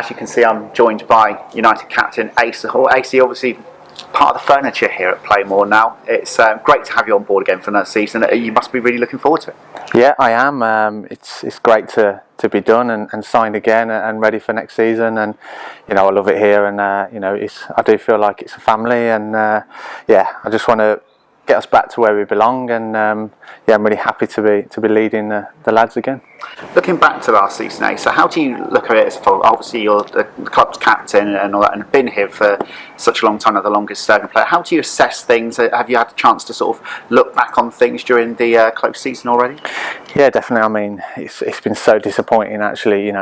As you can see, I'm joined by United captain Asa Hall. Asa, obviously part of the furniture here at Plainmoor now. It's great to have you on board again for another season. You must be really looking forward to it. Yeah, I am. It's great to be done and signed again and ready for next season. And I love it here, and I do feel like it's a family. And I just want to get us back to where we belong. And I'm really happy to be leading the lads again. Looking back to last season, Asa, how do you look at it as a whole? Obviously, you're the club's captain and all that, and have been here for such a long time, the longest serving player. How do you assess things? Have you had a chance to sort of look back on things during the close season already? Yeah, definitely. I mean, it's been so disappointing actually.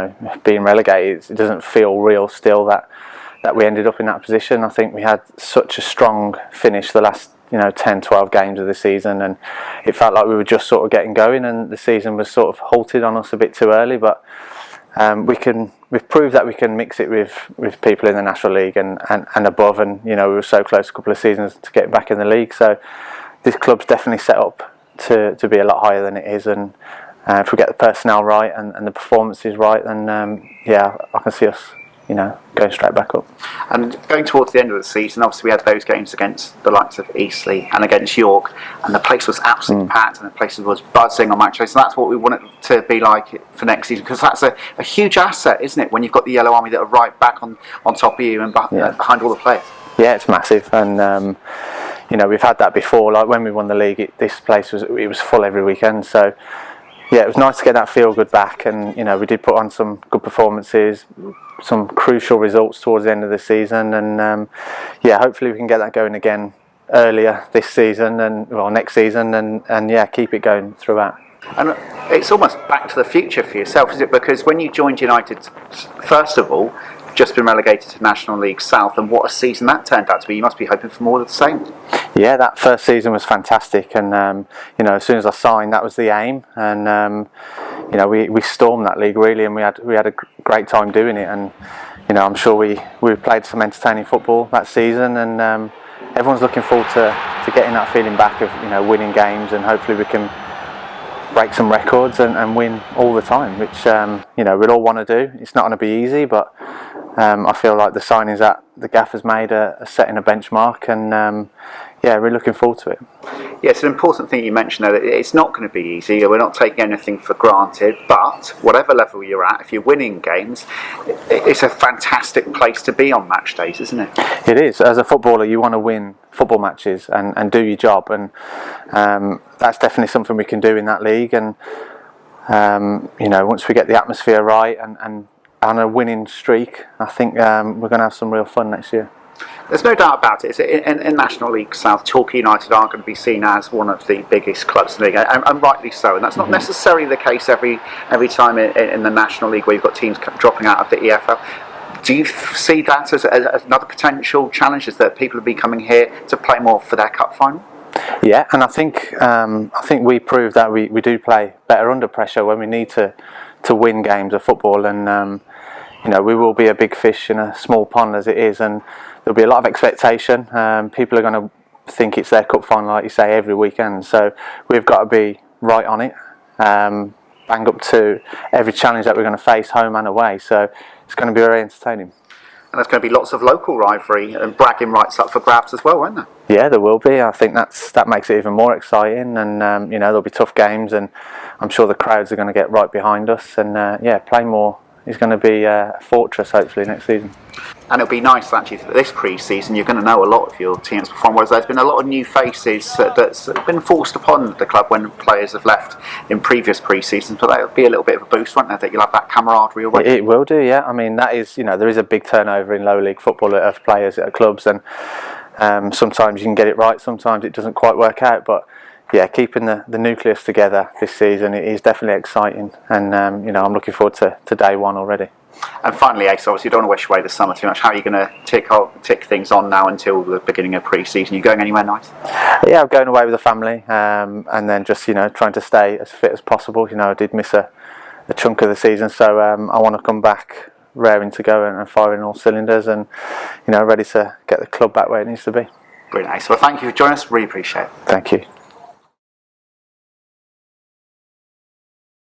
Being relegated, it doesn't feel real still that we ended up in that position. I think we had such a strong finish the last 10, 12 games of the season, and it felt like we were just sort of getting going, and the season was sort of halted on us a bit too early. But we've proved that we can mix it with people in the National League and above, and we were so close a couple of seasons to get back in the league. So this club's definitely set up to be a lot higher than it is, and if we get the personnel right and the performances right, then I can see us going straight back up. And going towards the end of the season, obviously we had those games against the likes of Eastleigh and against York, and the place was absolutely packed, and the place was buzzing on match day. So that's what we want it to be like for next season, because that's a huge asset, isn't it, when you've got the Yellow Army that are right back on top of you and behind all the players. Yeah, it's massive, and we've had that before. Like when we won the league, this place was full every weekend. So yeah, it was nice to get that feel good back, and we did put on some good performances, some crucial results towards the end of the season, and hopefully we can get that going again earlier this season and next season, and keep it going throughout. And it's almost back to the future for yourself, is it? Because when you joined United, first of all, just been relegated to National League South, and what a season that turned out to be. You must be hoping for more of the same. Yeah, that first season was fantastic, and as soon as I signed, that was the aim, and we stormed that league really, and we had a great time doing it, and I'm sure we played some entertaining football that season, and everyone's looking forward to getting that feeling back of winning games, and hopefully we can break some records and win all the time, which we'd all want to do. It's not going to be easy, but I feel like the signings that the gaffer's made are setting a benchmark, and we're looking forward to it. Yeah, it's an important thing you mentioned there, that it's not going to be easy. We're not taking anything for granted, but whatever level you're at, if you're winning games, it's a fantastic place to be on match days, isn't it? It is. As a footballer, you want to win football matches and do your job, and that's definitely something we can do in that league. And once we get the atmosphere right and on a winning streak, I think we're going to have some real fun next year. There's no doubt about it. In National League South, Torquay United are going to be seen as one of the biggest clubs in the league, and rightly so. And that's not necessarily the case every time in the National League, where you've got teams dropping out of the EFL. Do you see that as another potential challenge, is that people will be coming here to play more for their cup final? Yeah, and I think we proved that we do play better under pressure when we need to win games of football, and we will be a big fish in a small pond as it is, and there'll be a lot of expectation. People are going to think it's their cup final, like you say, every weekend. So we've got to be right on it, bang up to every challenge that we're going to face, home and away. So it's going to be very entertaining. And there's going to be lots of local rivalry and bragging rights up for grabs as well, won't there? Yeah, there will be. I think that makes it even more exciting, and there'll be tough games, and I'm sure the crowds are going to get right behind us. And Plainmoor is going to be a fortress hopefully next season. And it'll be nice actually that this pre-season you're going to know a lot of your teams perform, whereas there's been a lot of new faces that's been forced upon the club when players have left in previous pre-seasons, but that'll be a little bit of a boost, won't there, that you'll have that camaraderie already? It will do, yeah. I mean, that is, there is a big turnover in low league football of players at clubs, and sometimes you can get it right, sometimes it doesn't quite work out, but yeah, keeping the nucleus together this season, it is definitely exciting, and I'm looking forward to day one already. And finally, Asa, obviously you don't want to wish away the summer too much. How are you going to tick things on now until the beginning of pre-season? Are you going anywhere nice? Yeah, I'm going away with the family, and then just trying to stay as fit as possible. I did miss a chunk of the season, so I want to come back raring to go and firing all cylinders, and ready to get the club back where it needs to be. Brilliant, Asa. Well, thank you for joining us. Really appreciate it. Thank you.